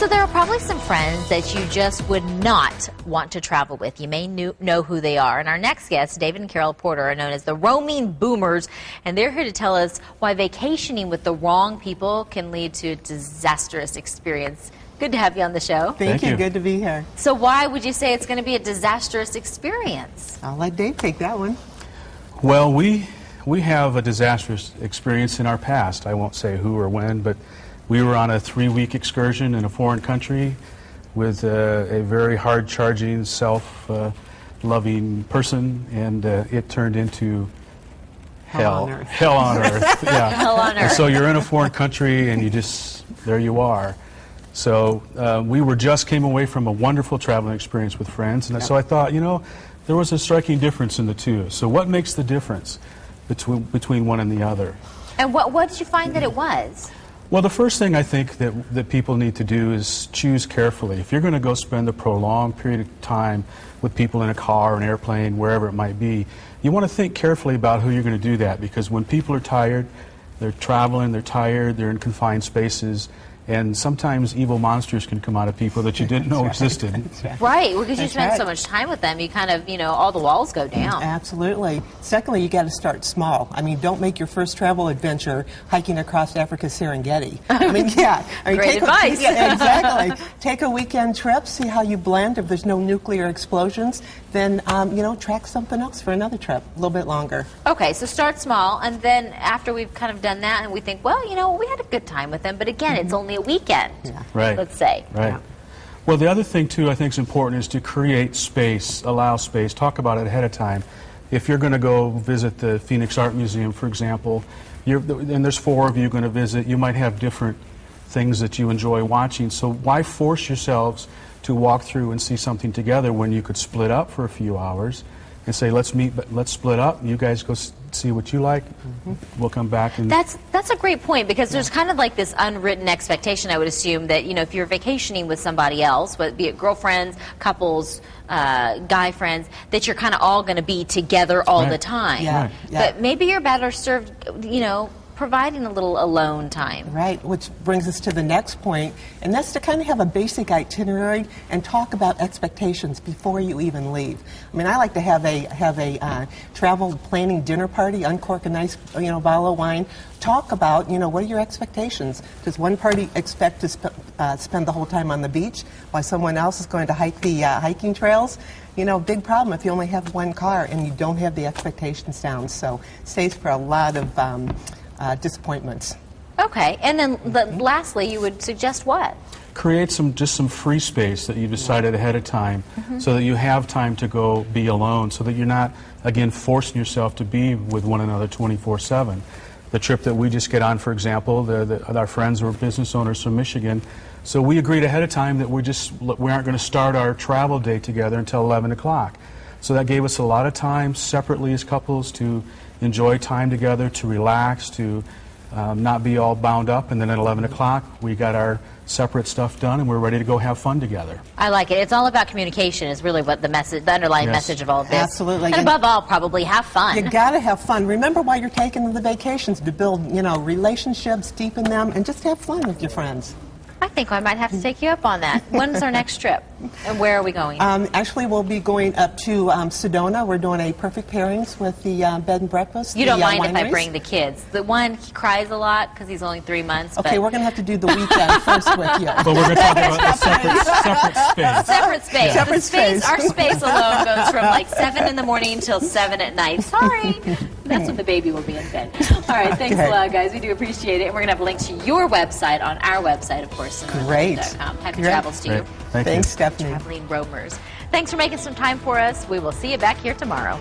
So there are probably some friends that you just would not want to travel with. You may know who they are. And our next guests, David and Carol Porter, are known as the roaming boomers, and they're here to tell us why vacationing with the wrong people can lead to a disastrous experience. Good to have you on the show. Thank you. Good to be here. So why would you say it's going to be a disastrous experience? I'll let Dave take that one. Well, we have a disastrous experience in our past. I won't say who or when, but we were on a 3-week excursion in a foreign country with a very hard-charging, self-loving person, and it turned into hell. Hell on earth. Yeah. Hell on earth. And so you're in a foreign country, and there you are. So we came away from a wonderful traveling experience with friends, and so I thought, there was a striking difference in the two. So what makes the difference between one and the other? And what did you find that it was? Well, the first thing I think that people need to do is choose carefully. If you're going to go spend a prolonged period of time with people in a car, an airplane, wherever it might be, you want to think carefully about who you're going to do that, because when people are tired, they're traveling, they're tired, they're in confined spaces, and sometimes evil monsters can come out of people that you didn't know existed. Right, because you spend so much time with them, you kind of, all the walls go down. Absolutely. Secondly, you got to start small. I mean, don't make your first travel adventure hiking across Africa's Serengeti. Great advice. Yeah, exactly. Take a weekend trip, see how you blend. If there's no nuclear explosions, then, track something else for another trip, a little bit longer. Okay, so start small, and then after we've kind of done that, and we think, well, we had a good time with them, but again, it's only a weekend, let's say. Right. Yeah. Well, the other thing, too, I think is important is to create space, allow space, talk about it ahead of time. If you're going to go visit the Phoenix Art Museum, for example, and there's 4 of you going to visit, you might have different things that you enjoy watching, so why force yourselves to walk through and see something together when you could split up for a few hours and say, let's meet, but let's split up. You guys go see what you like. We'll come back. And that's a great point, because there's kind of like this unwritten expectation, I would assume, that if you're vacationing with somebody else, be it girlfriends, couples, guy friends, that you're kind of all going to be together all the time. Yeah. But maybe you're better served, providing a little alone time. Right, which brings us to the next point, and that's to kind of have a basic itinerary and talk about expectations before you even leave. I mean, I like to have a travel planning dinner party, uncork a nice bottle of wine, talk about what are your expectations. Does one party expect to spend the whole time on the beach while someone else is going to hike the hiking trails? Big problem if you only have one car and you don't have the expectations down. So it stays for a lot of disappointments. Okay, and then lastly, you would suggest what? Create just some free space that you decided ahead of time, so that you have time to go be alone, so that you're not, again, forcing yourself to be with one another 24/7. The trip that we just get on, for example, our friends were business owners from Michigan, so we agreed ahead of time that we aren't going to start our travel day together until 11 o'clock. So that gave us a lot of time separately as couples to enjoy time together, to relax, to not be all bound up, and then at 11 o'clock we got our separate stuff done and we're ready to go have fun together. I like it. It's all about communication is really what the underlying message of all of this. Absolutely. And above all, probably have fun. You got to have fun. Remember why you're taking the vacations, to build, relationships, deepen them, and just have fun with your friends. I think I might have to take you up on that. When's our next trip? And where are we going? Actually, we'll be going up to Sedona. We're doing a perfect pairings with the bed and breakfast. You don't mind if I bring the kids. The one, he cries a lot because he's only 3 months. Okay, we're going to have to do the weekend first with you. But we're going to talk about a separate space. Separate space. Yeah. Separate space. Our space alone goes from like 7 in the morning until 7 at night. Sorry. That's when the baby will be in bed. All right, thanks a lot, guys. We do appreciate it. And we're going to have a link to your website on our website, of course, Sonoran.com. Happy travels to you. Thanks, Stephanie. Traveling roamers. Thanks for making some time for us. We will see you back here tomorrow.